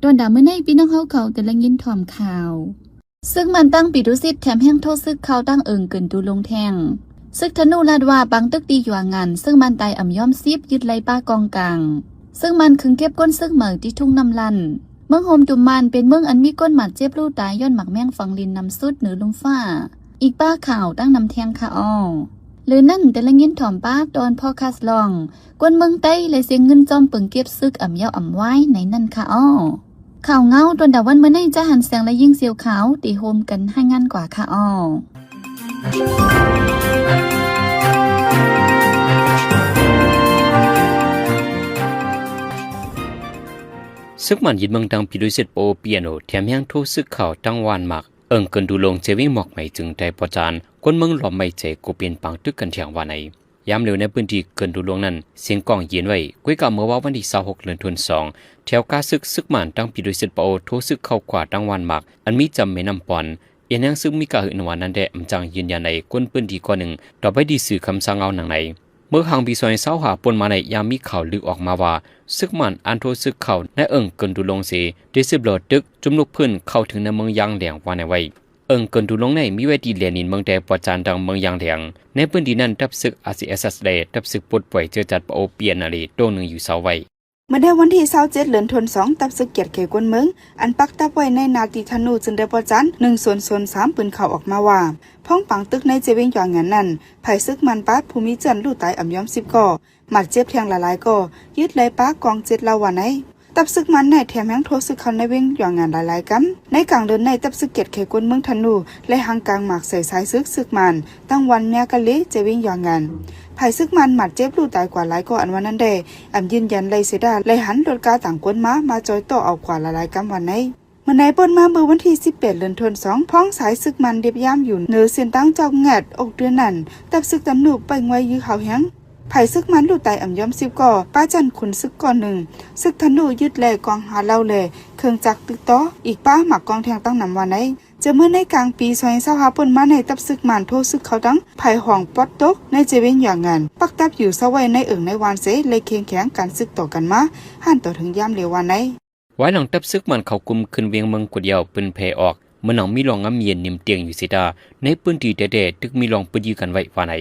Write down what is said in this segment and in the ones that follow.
ตอนดาเมื่อในพี่น้องเขาแต่ละยินถ่อมข่าวซึ่งมันตั้งปีดุสิตแถมแห้งโทษซึกเขาตั้งเกินตูลงแทงซึกธนูลาดว่าบางตึกดีอยู่งานซึ่งมันตายอ่ำย่อมซีบยึดไล่ป้ากองกลางซึ่งมันคึงเก็บก้นซึกเหมือที่ทุ่งน้ำลันเมืองโฮมจุมมันเป็นเมืองอันมีก้นหมัดเจ็บลู่ตายย้อนหมักแมงฝังลินนำสุดเหนือลุงฟ้าอีกป้าข่าวตั้งนำแทงค่ะอ้อหรือนั่นแต่ละยินถ่อมป้าตอนพ่อคาสลองกวนเมืองใต้เลยเสียงเงินจอมเปิงเก็บซึกอ่ำยาวอ่ำไว้ในนั่นค่ะอ้อข่าวเงาตอนดาวันเมื่อในจะหันแสงและยิ่งเสียวขาวตีโฮมกันให้งานกว่าค่ะอ้อซึกมันยิดเมืองดังพิดุสิตโปเปียโนแถมยังโทซึกข่าวตั้งวานหมักเกินดูลงเจวิ่งหมอกใหม่จึงได้ประจานคนเมืองหลอมไม่เจกูเปลี่ยนปังตึกกันเถียงวันไหนย้ำเร็วในพื้นที่เกินดูลงนั้นเสียงกองเย็นไว้กุ้ยกับเมื่อวันที่26 เดือนธันวาคมแถวกาซึกมันตั้งพิดุสิตโปโทซึกเข้ากว่าตั้งวานหมักอันมีจำไม่นำปอนเอ็นยังซึ่งมีกาหืนวันนั้นแดอำจังยืนยันในก้นพื้นที่ก่อนหนึ่งต่อไปดีสื่อคำสั่งเอาหนังไหนเมื่อหางปีซอยเศร้าหาปนมาในยามมีข่าวลือออกมาว่าซึกมันอันโทซึกเขาในเกินดูลงเสียได้สืบหลอดตึกจุ่มลูกพื้นเข้าถึงในเมืองยางแหลงวันในไว้เกินดูลงในมีไว้ดีเลนินเมืองแดงประจานดังเมืองยางแหลงในพื้นที่นั้นทับซึกRCSSได้ทับซึกปลดปล่อยเจอจัดปโอเปียนาลีโตหนึ่งอยู่เสาไว้เมื่อได้วันที่27 เดือนธันวาคมตับซึกเกียรติเขกวนเมืองอันปักตับไว้ในนาตีธนูจึงได้ประจัน1/3ปืนเข้าออกมาว่าพ้องปังตึกในเจวิงหยองงานนั้นไผซึกมันปาดภูมิจันทร์ลู่ตายอ่ำย้อม10ก่อหมัดเจ็บแทงหลายๆก่อยึดไล่ป้ากอง7ลาวันในตับซึกมันในแถมแห้งโทซึกเขาในเวงหยองงานหลายๆกำในกลางเดินในตับซึกเกียรติเขกวนเมืองธนูและหางกลางหมากใส่สายซึกมันตั้งวันเมียกะเลเจวิงหยองงานไผซึกมันหมัดเจ็บลู่ตายกว่าหลายก่ออันวันนั้นได้อำยืนยันเลยเสดาเลยหันรถกาต่างกวนมาจอยต่อเอากว่าหลายๆกำวันในเมื่อในปนมาเมื่อวันที่18 เดือนธันวาคมพ้องสายซึกมันเดียบย่ำอยู่เหนือเส้นตั้งเจ้าแงดอกเดือนนั้นตับซึกตำหนุไปงวยยื้อเขาแห้งไผ่ซึกมันลู่ตายอ่ำย้อม10ก่อป้าจันขุนซึกก่อหนึ่งซึกธนูยึดแลกองหาเล่าแลเครื่องจักรตึกต่ออีกป้าหมักกองแทงตั้งนำวันในจะเมื่อในกลางปี2025ปนมาในตับซึกมันโทซึกเขาตั้งไผ่ห่องปอดตกในเจเว้นอย่างงานปักตับอยู่ซะไว้ในในวานเสเลยเคียงแข็งการซึกต่อกันมาหันต่อถึงย่ำเหลววันในไว้หลังตับซึกมันเขากุมขึ้นเวียงเมืองกวดเดียวปืนเพออกเมื่อหนังมีรองงำเย็นนิ่มเตียงอยู่สิดาในพื้นที่เด็ดๆตึกมีรองปืนยื้อกันไว้ว่าไหน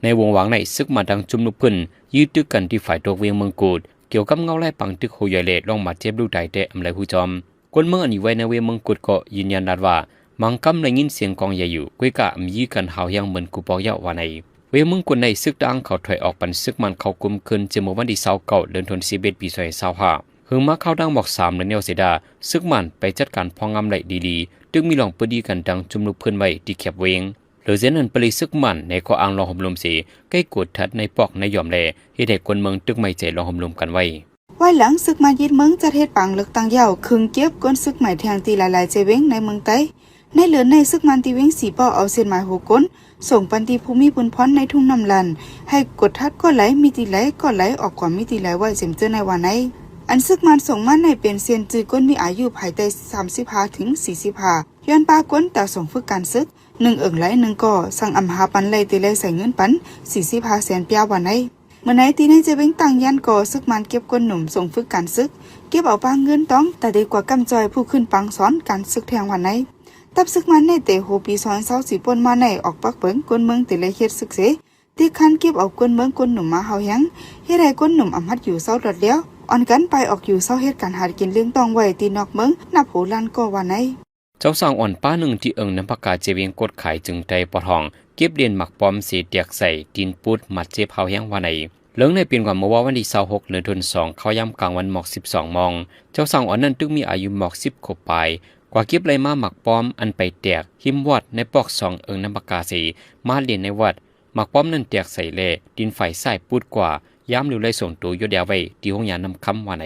ในวงหวังในซึกมันดังจุ่มลูกพื้นยื้อตึกกันที่ฝ่ายตัวเวียงเมืองกูดเกี่ยวกับเงาไล่ปังตึกโหยเล่ลองมาเจ็บลูกใจแต่อำไรผู้จอมคนเมืองอันอยู่ไว้ในเวียงเมืองกูดก็ยืนยันว่ามังกำได้ยินเสียงกองใหญ่อยู่กุ้ยกะยื้อกันหาวยังเหมือนกูปอกยาวว่าไหนเวียงเมืองกูดในซึกดังเขาถอยออกปันซึกมันเขากุมขึ้นจนเมื่อวันที่29 เดือนธันวาคมปี2025หึงมาเข้าดังบอก3และแนวเสดาซึกมันไปจัดการพองงำไหลดีๆตึงมีหลองปืนดีกันดังจุ่มลูกพื้นไว้ที่แคบเวงหรือเจนันปริซึกมันในข้ออ้างรองห่มลมสีใกล้กดทัดในปอกในยอมแลให้เด็กคนเมืองตึกไม่ใจรองห่มลมกันไว้หลังซึกมันยึดเมืองจะเทศปังเลือกตั้งยาวคึงเก็บก้นซึกใหม่แทงตีหลายๆเจเว้งในเมืองใต้ในเหลือในซึกมันตีเว้ง4 ป่อเอาเส้นหมายหัวก้นส่งปันตีภูมิบุญพรในทุ่งน้ำลันให้กดทัดก็ไหลมีตีไหลก็ไหลออกกว่ามีตีไหลไว้เจ็มเจอในวันในอันซึกมันส่งมาในเป็นเซียนจือก้นมีอายุภายใต้35 ถึง 40 ย้อนป้าก้นแต่ส่งฝึกการซึก1ไหล1ก่อสั่งอำหาปันไหลตีไหลใส่เงินปัน45 แสนเปียวันในเมื่อไหนตีในจะเว้งตั้งยันก่อซึกมันเก็บก้นหนุ่มส่งฝึกการซึกเก็บเอาป้าเงินต้องแต่ดีกว่ากำจอยผู้ขึ้นปังสอนการซึกแทงวันในตับซึกมันในเตโฮปี2024ปนมาในออกปักเบิงก้นเมืองติเลยเฮ็ดซึกเสที่คันเก็บเอาก้นเมืองก้นหนุ่มมาเฮายังเฮ็ดให้ก้นหนุ่มอำหัดอยู่เศร้าดอดแล้วอ่อนกันไปออกอยู่เศร้าเฮ็ดการหากินเลี้ยงต้องไว้ตีนอกเมืองนับโหลันก็วันในเจ้าสร้างอ่อนป้าหนึ่งที่น้ำปากกาเจเวียงกดขายจึงใจปอทองเก็บเรียนหมักปอมสีเตียกใส่ดินปุดมัดเจ็บเฮาแห้งวันไหนเรื่องในปีก่อนเมื่อวันที่26 เดือนธันวาคมเขาย่ำกลางวันหมอก12 มองเจ้าสร้างอ่อนนั้นตึกมีอายุหมอก10 ขวบปลายกว่าเก็บไรมาหมักปอมอันไปแตกหิมวัดในปอก2น้ำปากกาสีมาเรียนในวัดหมักปอมนั้นแตกใส่เล่ดินไฟใส่ปุดกว่าย้ำเร็วไรส่งตัวยดยาไว้ที่ห้องยานำคำวันไหน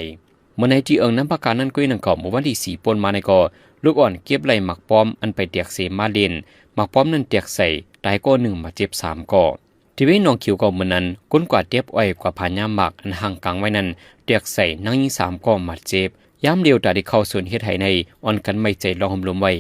เมื่อในที่น้ำปากกานั้นก็ยังก่อเมื่อวันที่4 ปนมาในก่อลูกอ่อนเก็บไรหมักปอมอันไปแตกเสมาเรียนหมักปอมนั้นแตกใส่ตายก็1มาเจ็บ3ก่อที่เว้นน้องขิวก่อเมื่อนั้นก้นกว่าเตียบอ้อยกว่าผานยามหมักอันห่างกลางไว้นั้นแตกใส่นั่งยิง3ก่อมาเจ็บย้ำเร็วแต่ได้เข้าส่วนเฮ็ดให้ในอ่อนกันไม่ใจรองห่มลมไว้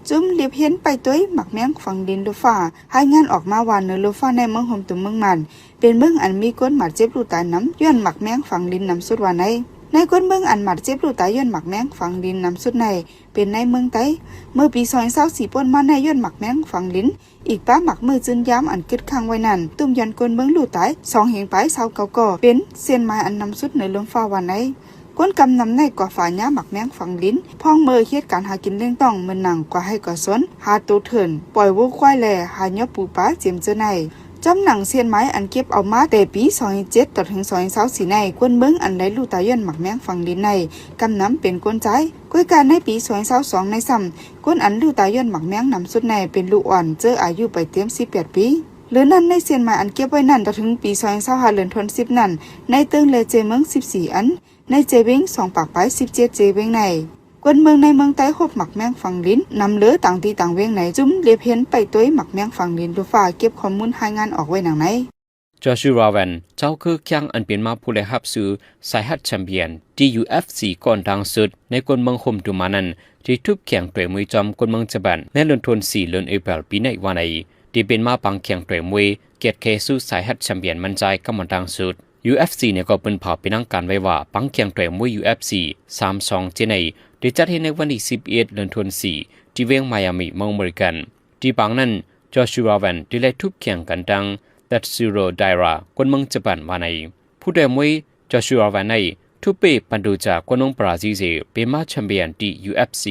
จุ่มเลียบเห็นไปตัวหมักแมงฝังดินลูฟ้าให้งานออกมาวานเนื้อลูฟ้าในเมืองห่มตุ่มเมืองมันเป็นเมืองอันมีก้นหมัดเจ็บลูตายน้ำย้อนหมักแมงฝังดินน้ำสุดวันใน ในก้นเมืองอันหมัดเจ็บลูกตายย้อนหมักแมงฝังดินนำสุดในเป็นในเมืองไต้เมื่อปี2024ป่นมาในย้อนหมักแมงฝังลิ้นอีกป้าหมักมือจืนย้ำอันกึดค้างไว้นั่นตุ้มยันก้นเมืองลูกตาย2เหงไป20เก่าก่อเป็นเส้นไม้อันนำสุดในลมฟ้าวันไหนก้นกำนำในก่อฝาหญ้าหมักแมงฝังลิ้นพ้องเมื่อเฮ็ดการหากินเลี้ยงต้องเหมือนหนังกว่าให้ก่อสนหาตูเถินปล่อยวัวควายแลหายอปูป้าเจียมเจอในจำหนังเสียนไม้อันเก็บเอามาแต่ปี2007ต่อถึง2024ในก้นเมืองอันไหลลูกตาย้อนหมักแมงฝังลิ้นในกำน้ำเป็นก้นใจก้อยการในปี2022ในซ้ำก้นอันลูกตาย้อนหมักแมงนำสุดในเป็นลูกอ่อนเจออายุไปเต็ม18ปีหรือนั่นในเสียนไม้อันเก็บไว้นั่นต่อถึงปี2025เดือนธันวาคมนั่นในเติงเลเจเมือง14อันในเจเวง2ปากไป17เจเวงในกวนเมืองในเมืองใต้คบหมักแมงฝังลิ้นนำเลือต่างที่ต่างเวียงไหนจุ้มเลียบเห็นไปตัวหมักแมงฝังลิ้นดูฟ้าเก็บข้อมูลรายงานออกไว้หนังไหนจอชูราเวนเจ้าคือแข่งอันเป็นมาผู้ได้รับซื้อสายฮัดแชมเปี้ยน TUFC ก่อนดังสุดในกวนเมืองคมตุมานั้นที่ทุบแข่งต่อยมวยจอมกวนเมืองญี่ปุ่นในเดือนธันวาคมเดือนเอพริลปีในวันนี้ที่เป็นมาปังแข่งต่อยมวยเกียรติเคสู้สายฮัดแชมเปี้ยนมันใจกำมันดังสุดUFC เนี่ยก็เป็นเผาเป็นนังการไว้ว่าปังเคียงต่อยมวย UFC 32เจนได้จัดให้ในวันที่11เดือนธันวาคมที่เวียงไมอามีเมืองอเมริกันที่ปังนั้นจอชูราเวนได้ไล่ทุบเคียงกันดังตัดซูโรไดราคนเมืองญี่ปุ่นวันนี้ผู้ต่อยมวยจอชูราเวนได้ทุบเปปันดูจากคนเมืองบราซิลเป็นมาแชมเปี้ยนที่ UFC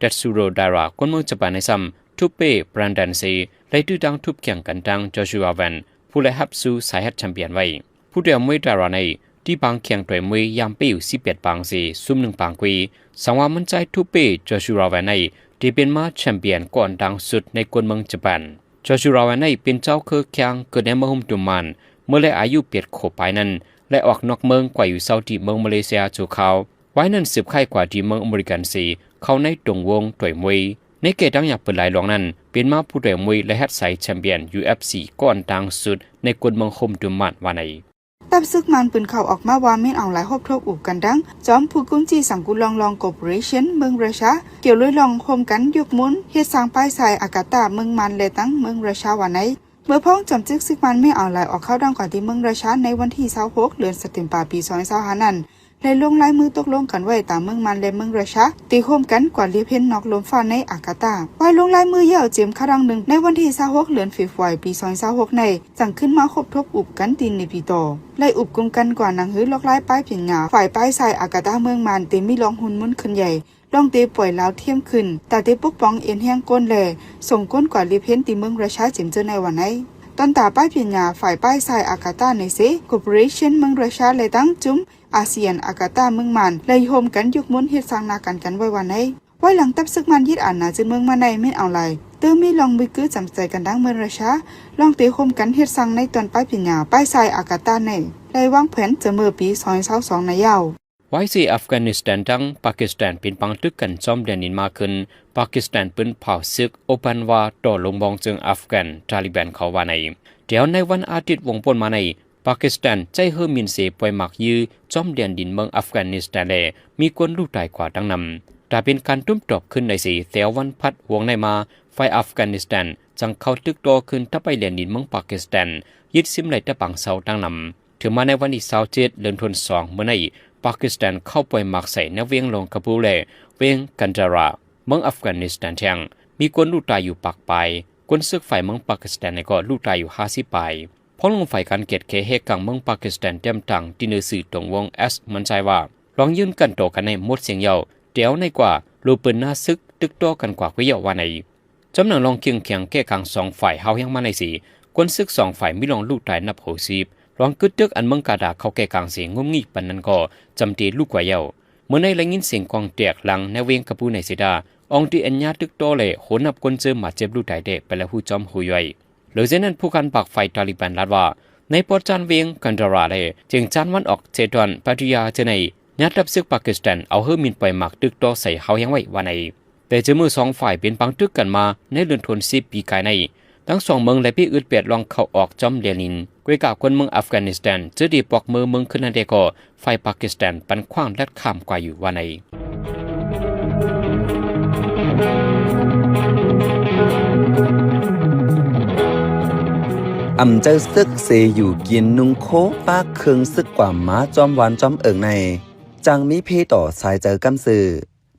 ตัดซูโรไดราคนเมืองญี่ปุ่นในซ้ำทุบเปบรันดันเซไล่ดูดังทุบเคียงกันดังจอชูราเวนผู้ได้รับสู้สายฮัดแชมเปี้ยนไว้ผู้เดียวมวยดาราในที่บางแข่งต่อยมวยยามปี11บางสีซุ่ม1บางกุยสังว่ามันใจทุบเปจอชูราเวนในที่เป็นมาแชมเปี้ยนก่อนดังสุดในกวนเมืองญี่ปุ่นจอชูราเวนในเป็นเจ้าเครือแข่งเกิดในเมืองตุมันเมื่อเลยอายุเปียดโขไปนั้นและออกนอกเมืองกว่าอยู่เซาที่เมืองมาเลเซียจูเขาไว้นั้นสืบไข่กว่าที่เมืองอเมริกันสีเข้าในตรงวงต่อยมวยในเกตดังอยากเปิดหลายหลวงนั้นเป็นมาผู้ต่อยมวยและแฮดไซแชมเปี้ยน UFC ก่อนดังสุดในกวนเมืองคมตุมันวันนี้ตับซึกมันปืนเข่าออกมาว่าเม่นเอาหลายฮบทบอุบกันดังจอมผู้กุ้งจีสังกุลองคอร์ปอเรชั่นเมืองรัสเซียเกี่ยวลุยลองโฮมกันยกมุนเฮ็ดสร้างป้ายทรายอากาตาเมืองมันเลตั้งเมืองรัสเซียวันไหนเมื่อพ้องจอมซึกมันไม่เอาหลายออกเข้าดังก่อนที่เมืองรัสเซียในวันที่26เดือนสิงหาคมปี2025นั้นและลงลายมือตกลงกันไว้ตามเมืองมันและเมืองรัสเซียตีโฮมกันกว่าเลียเพนนอกลมฟ้าในอากาตาไว้ลงลายมือเยี่ยวเจมคารังหนึ่งในวันที่26เดือนธันวาคมปี2026ในจังขึ้นมาคบทบอุบกันตีนในปีต่อไล่อุบกุมกันกว่านังหื้อลอกลายป้ายเพียงหยาฝ่ายป้ายทรายอากาตาเมืองมันเต็มมีลองหุ่นมุนขึ้นใหญ่ลองเตปล่อยแล้วเทียมขึ้นแต่เตปกป้องเอ็นแห้งก้นแหล่ส่งก้นกว่าเลียเพนตีเมืองรัสเซียเจมเจอในวันไหนตอนตาป้ายเพียงหยาฝ่ายป้ายทรายอากาตาในเซคอร์ปอเรชั่นเมืองรัสเซียเลยตั้งจุ้มอาเซียนอากาตาเมืองมันเลยโฮมกันยกมุนเฮ็ดสร้างนากันไว้วันไหนไว้หลังตับซึกมันยึดอ่านนาจึงเมืองมาในไม่เอาไรเติมมีลองมือกื้อจำใจกันดังเมืองราชาลองเตะโฮมกันเฮ็ดสร้างในตอนป้ายปิญญาป้ายทรายอากาตาในได้วางแผนจะเมื่อปี2022ในยาวไว้สิอัฟกานิสถานดังปากีสถานเป็นปังตึกกันจอมเดือนนินมาขึ้นปากีสถานเป็นเผ่าซึกโอปันว่าต่อลงบองจึงอัฟกันตาลิบันเขาว่าในเดี๋ยวในวันอาทิตย์วงปนมาในปากีสถานใจเฮอมินเซปล่อยหมักยื้อจอมเดียนดินเมืองอัฟกานิสถานเลยมีคนลูกตายกว่าดังนำแต่เป็นการตุ้มตบขึ้นในสีเตียววันพัดวงในมาไฟอัฟกานิสถานจังเข้าตึกโตขึ้นถ้าไปเดียนดินเมืองปากีสถานยึดซิมไหลตะปังเสาดังนำถึงมาในวันที่27เดือนธันวาคมเมื่อในปากีสถานเข้าปล่อยหมักใส่ในเวียงลงกาบูเลเวียงกันจาราเมืองอัฟกานิสถานเชียงมีคนลูกตายอยู่ปากปลายคนซึกฝ่ายเมืองปากีสถานก็ลูกตายอยู่50ปลายพอลงฝ่ายการเกตเคเฮกังเมืองปากีสถานเต็มตังที่เนื้อสื่อตรงวงมันใจว่าลองยื่นกันโตกันในหมดเสียงเยาเดี๋ยวในกว่ารูปืนหน้าซึกตึกโตกันกว่ากุยเยาว่าในจำหนังลองเคียงแก้กัง2ฝ่ายเฮายังมาในสีคนซึก2ฝ่ายไม่ลองลูกตายนับ60ลองกึดตึกอันเมืองกาดาเขาแก้กังเสียงงุ่มงี้ปันนั้นก็จำตีลูกกว่าเยาเมื่อในแรงยินเสียงกองแตกหลังในเวียงกระปูในสีดาองที่อัญญาตึกโตเลยโหนับคนเจอมาเจ็บลูกตายเด็กไปแล้วผู้จอมหุยไว้หรือเช่นนั้นผู้การปากไฟตาลิบันรัดว่าในปอดจานเวียงกันดาราเลยจึงจานวันออกเจดอนปัทยาเจในยัดรับซึกปากีสถานเอาเฮอมินไปหมักตึกโตใส่เฮายังไว้วันไหนแต่จะมือ2ฝ่ายเป็นปังตึกกันมาในเดือนธันวาคมปีกายในทั้ง2เมืองและพี่อึดเปียดลองเข้าออกจอมเดลินกวยกับคนเมืองอัฟกานิสถานจะดีปอกมือเมืองขึ้นนั่นเดก็ฝ่ายปากีสถานปันขว้างและข้ามกว่าอยู่วันไหนเจ้าซึกเสอยู่กินนุงโคป้าเคืองซึกกว่าม้าจอมหวานจอมเอิงใน จังมีพี่ต่อสายเจอกำสือ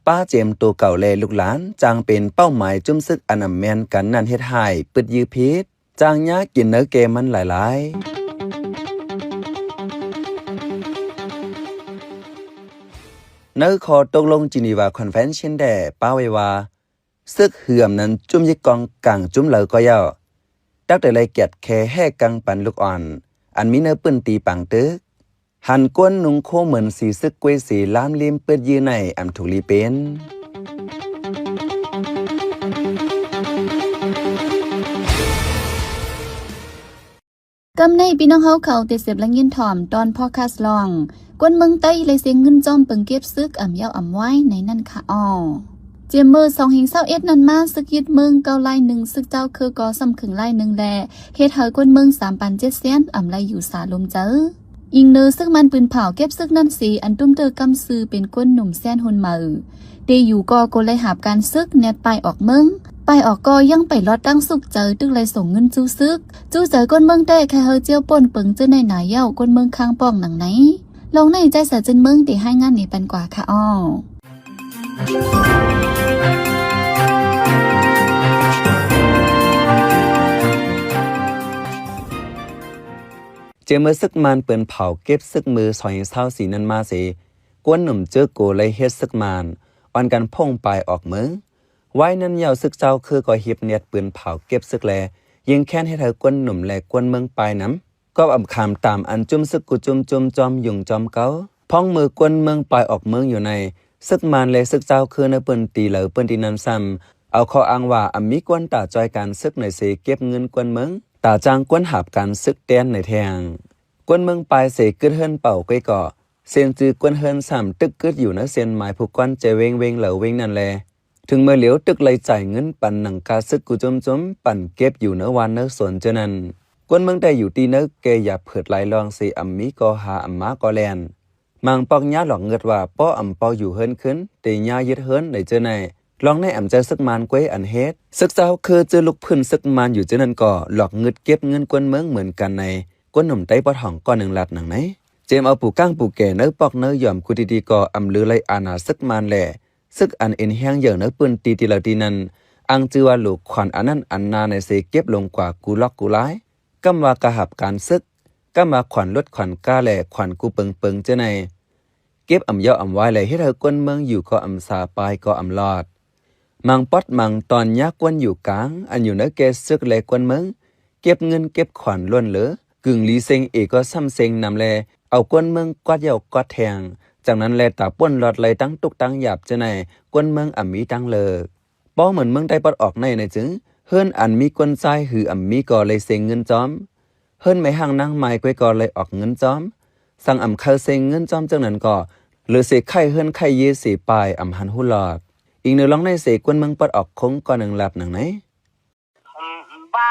ป้าเจมตัวเก่าแลลูกหลานจังเป็นเป้าหมายจุ่มซึกอันแมนกันนั่นเฮ็ดให้ปึดยื้อพิษจังยากินเนื้อเกมมันหลายๆเนื้อขอตกลงจีนีวาคอนเฟนชั่นแด่ป้าไว้ว่าซึกเหือมนั้นจุ่มยิกกองกลางจุ่มเหลอก็ย่อตักแต่ไรเกียดแค่แห่กังปันลูกอ่อนอันมีเนื้อปืนตีปังตึกหันก้นนุงโคเหมือนสีซึกกวยสีล้ามลิมเปิดยื้อในอำถูกลีเป็นกำในพี่น้องเฮาเขาติดเสียบและยินถ่อมตอนพอคาสลองกวนเมืองใต้เลยเสียงเงินจอมเปิงเก็บซึกอ่ำเยาอ่ำไว้ในนั่นค่ะอ้อเจียมมือ2/21นั่นมาซึกยึดเมืองเกาไล่1ซึกเจ้าคือก่อซ้ำขึงไล่1แลเฮ็ดให้กวนเมือง3,700แสนอ่ำไล่อยู่สาลมเจออิงเนอซึ่งมันปืนเผาเก็บซึกนั่นสีอันตุ้มเตอกำซื้อเป็นกวนหนุ่มแสนหุนมือเตอยู่ก็กเลยหาบการซึกแนดไปออกเมืองไปออกก็ยังไปลอดตั้งสุกเจอตึกเลยส่งเงินจู้ซึกจู้เจอก้นเมืองแต่แค่เฮอเจียวป่นเปิงเจอในหนาเย้าก้นเมืองค้างป้องหนังไหนลงในใจเสือจนเมืองตีให้งานนี้เป็นกว่าค่ะอ้อเจอเมื่อซึกมันเปิ่นเผาเก็บซึกมือ2/24นั้นมาสิกวนหนุ่มเจอโกเลยเฮ็ดซึกมันอ่อนกันพ่งปลายออกเมืองไว้นั้นยาวซึกเจ้าคือก่อเฮ็บเนียดปืนเผาเก็บซึกแลยิงแค้นให้เธอกวนหนุ่มและกวนเมืองปลายน้ำก็อำคามตามอันจุ่มซึกกุจุ่มจอมยุงจอมเก้าพ้องมือกวนเมืองปลายออกเมืองอยู่ในซึกมันและซึกเจ้าคือในปืนตีเหลอปืนตีนันซ้ำเอาข้ออ้างว่ามีกวนตาจอยการซึกในเสเก็บเงินกวนเมืองตาจางกวนหาบการซึกแตนในแทงกวนเมืองปลายเสกึดเฮิรนเป่าก้อยก่อเซียนจือกวนเฮิรนซ้ำตึกกึดอยู่นะเซียนหมายผู้กวนใจเวงเหลอเวงนั่นแลถึงเมื่อเหลียวตึกเลยจ่ายเงินปันหนังกาซึกกุจมปั่นเก็บอยู่เนื้อวันเนื้อสวนเจนั้นกวนเมืองได้อยู่ตีเนื้อเกยอย่าเผิดไหลลองสีอัมมีก็หาอัมมาก็แลนมังปอกญาหลอกเงิดว่าป้ออัมปออยู่เฮิรนขึ้นแต่ญายึดเฮิรนในเจไหนลองในอ่ำใจซึกมันก้วยอันเฮ็ดซึกเจ้าคือเจอลุกพื้นซึกมันอยู่เจนั้นก็หลอกเงิดเก็บเงินกวนเมืองเหมือนกันในกวนหนุ่มไต้ปอทองก้อนหนึ่งหลัดหนังไหนเจมเอาปูก้างปูแก่เนื้อปอกเนื้อยอมกุดีๆก็อำลือไลอาณาซึกมันแหล่ซึกอันเอ็นแห้งเยอะเนื้อปืนตีเหล่าตีนั้นอังจือว่าลูกขวัญอันนั้นอันนาในเสเก็บลงกว่ากูล็อกกูร้ายกำว่ากระหับการซึกกำว่าขวัญลดขวัญกาแหล่ขวัญกูเปิงเจ้าในเก็บอ่ำเยาอ่ำไว้เลยให้เธอกวนเมืองอยู่ก็อ่ำสาปายก็อ่ำลอดมังปอดมังตอนยักกวนอยู่กลางอันอยู่เนื้อเกซึกแหล่กวนเมืองเก็บเงินเก็บขวัญล้วนเหลือกึ่งลีเซ็งเอก็ซ้ำเซ็งนำแลเอากวนเมืองกวาดเยากวาดแทงจากนั้นแลตาป้นหลอดไหลตั้งตุกตั้งหยาบเจ้าในกวนเมืองอ่ำมีตั้งเลิกป้อเหมือนเมืองได้ปอดออกในจึงเฮิรนอันมีกวนใจหืออ่ำมีก่อเลยเซ็งเงินจอมเฮิรนไม่ห่างนั่งไม้ก้อยก่อเลยออกเงินจอมสั่งอ่ำเข้าเซ็งเงินจอมจังนั้นก็หรือเสกไข่เฮิรนไข่เยสีปลายอ่ำหันหูหลอดอีกหนึ่งลองในเสกกวนเมืองปอดออกคงก่อนหนึ่งหลับหนังไหนบ้า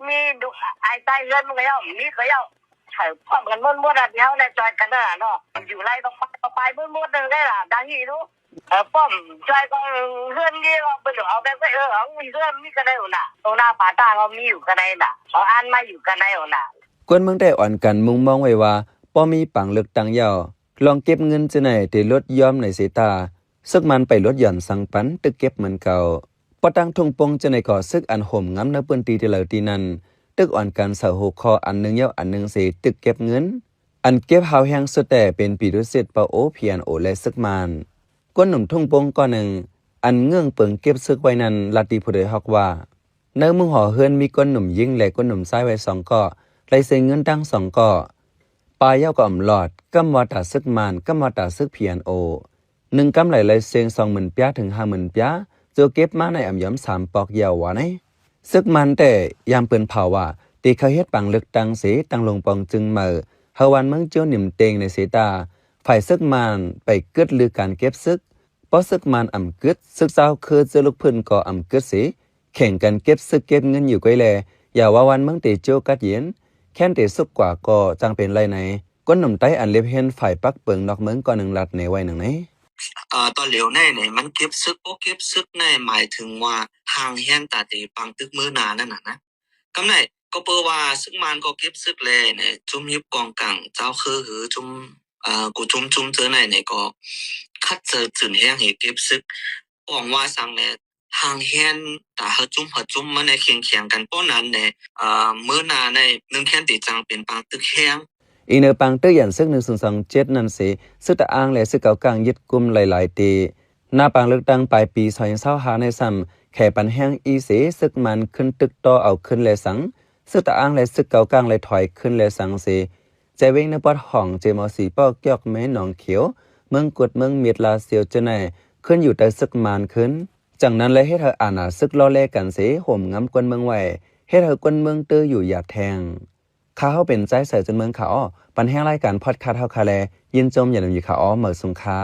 มีดูไอ้ใต้เงินมันก็ยังมีก็ยังใช้พร้อมกันม้วนๆอ่ะเดี๋ยวในจอยกันน่ะเนาะอยู่ไรต้องไปม้วนๆนึงได้ล่ะดังนี้รู้ป้อมจอยก็เฮือนนี่ก็ไปเหลือเอาแบบมีเฮือนมีกันได้อยู่น่ะตรงหน้าป่าตาเรามีอยู่กันได้น่ะเอาอันมาอยู่กันได้อยู่น่ะกวนเมืองได้อ่อนกันมุงมองไว้ว่าป้อมีปังเลือกตังยาวลองเก็บเงินจะไหนแต่ลดย้อมในเสตาซึกมันไปลดหย่อนสังปันตึกเก็บเหมือนเก่าปอตังทงปงจะไหนก่อซึกอันห่มงำเนื้อปืนตีเหล่าตีนั้นตึกอ่อนกันเสาหกคออันหนึ่งยาวอันหนึ่งเสตึกเก็บเงินอันเก็บหาวแห้งสุดแต่เป็นปีดุสิตปะโอเพียนโอและซึกมันก้นหนุ่มทุ่งปงก้อนหนึ่งอันเงื่องเปิงเก็บซึกไว้นั้นลาตีผู้ใดฮอกว่าเนื้อมึงห่อเฮือนมีก้นหนุ่มยิงและก้นหนุ่มซ้ายไว้2ก่อไรเสเงินตั้ง2ก่อปลายยาวก็อ่ำหลอดกำวาตาซึกมันกำวาตาซึกเพียนโอ1กำไหลเลยเซง20,000ปยาถึง50,000ปยาโจเก็บมาในอ่ำย้อม3ปอกยาวว่าไหนซึกมันแต่ยามเปิ้นเผาว่าตีเขาเฮ็ดปังลึกตังเสตังลงปองจึงเมื่อเฮาวันเมืองเจ้าหนิมเตงในเสตาฝ่ายซึกมันไปกึดลือการเก็บซึกเพราะซึกมันอ่ำกึดซึกเจ้าคือเจอลูกพื้นก็อ่ำกึดสิแข่งกันเก็บซึกเก็บเงินอยู่ไกลแลอย่าว่าวันเมืองเตโจกัดเย็นแค่นเตสุกกว่าก็จังเป็นไรไหนก้นหนุ่มไต้อันเล็บเห็นฝ่ายปักเปิงนอกเมืองก็หนึ่งลัดในไว้หนึ่งไหนตอนเหลียวในเนี่ยมันเก็บซึกในหมายถึงว่าห่างแห้งตาตีปังตึกมือหนานั่นน่ะนะกำไหนก็เปิดว่าซึกมันก็เก็บซึกแลเนี่ยจุ่มยิบกองกังเจ้าคือหือจุ่ม กูจุ่มเจอไหนก็คัดเจอจุนแห้งให้เก็บซึกป้องว่าสั่งแน่ทางแฮนตาเฮาจุ่มมาในแข่งกันป้อนั้นแน่มื้อหน้าในนึงแค่นติจังเป็นปางตึกแห้งอีเนอปังตึกยันซึก10227นั่นสิซึกตะอ้างและซึกเก่ากลางยึดกุมหลายๆตีหน้าปังเลือกตั้งปลายปี2025ในซ้ำแข่ปันแห้งอีเสซึกมันขึ้นตึกต่อเอาขึ้นและสังซึกตะอ้างและซึกเก่ากลางเลยถอยขึ้นและสังสิใจเวงในปอดห้องเจมอสีปอกยอกแม่หนองเขียวเมืองกดเมืองเมียดลาเซียวจะไหนขึ้นอยู่แต่ซึกมันขึ้นจากนั้นเลยให้เธออ่านซึกล้อแลกันสิห่มงำกวนเมืองไว้ให้เธอกวนเมืองตื้ออยู่หยาดแทงข้าเขาเป็นใจใส่จนเมืองเขาปันแห้งรายการพอดคาสต์เฮาคาแลยินจมอย่าลืมอยู่ขาเหมือสุงคา